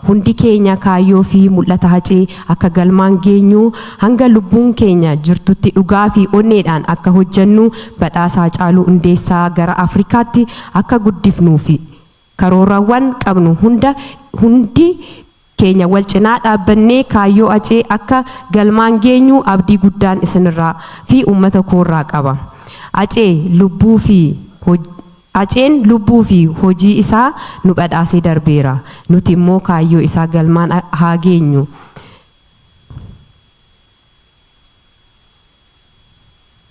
hundi keenya kaayyoo fi mul'ata Hacee akka galmaan geenyu hanga lubbuun keenya jirtutti dhugaa fi onneedhaan akka hojjennu badhaasa Haacaaluu Hundeessaa gara Afrikaatti akka guddifnuu fi karoorawwan qabnu hundi keenya wal cinaa dhaabbannee kaayyoo Hacee akka galmaan geenyu abdii guddaan isinirraa fi uummata koorraa qaba. Haceen lubbuu fi hojii isaa nu badhaasee darbeera. Nuti immoo kaayyoo isaa galmaan haa geenyu.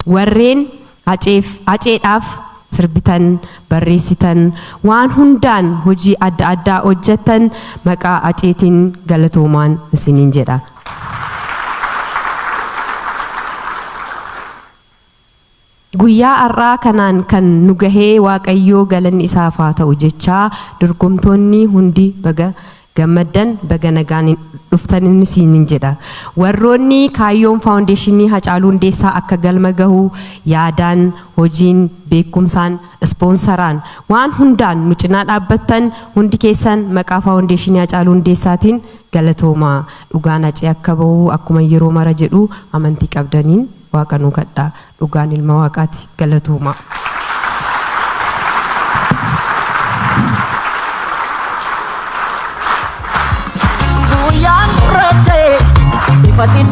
Warreen Haceedhaaf sirbitan, barreessitan, waan hundaan hojii adda addaa hojjetan maqaa Haceetiin galatoomaan isiniin jedha. Guyyaa har'aa kanaan kan nu gahee Waaqayyoo galanni isaaf haa ta'u jechaa dorgomtoonni hundi baga gammaddan baga nagaan dhuftan isiniin jedha. Warroonni kaayyoon faawundeeshinii Haacaaluu Hundeessaa akka galma gahu yaadaan, hojiin, beekumsaan, ispoonsaraan waan hundaan nu cinaa dhaabbattan hundi keessan maqaa faawundeeshinii Haacaaluu Hundeessaatiin galatoomaa. Dhugaan Hacee akka bahu akkuma yeroo mara jedhu amantii qabdaniin Waaqa nu kadhaa. Dhugaan ilma Waaqaati galatoomaa. Yang rete, ifatin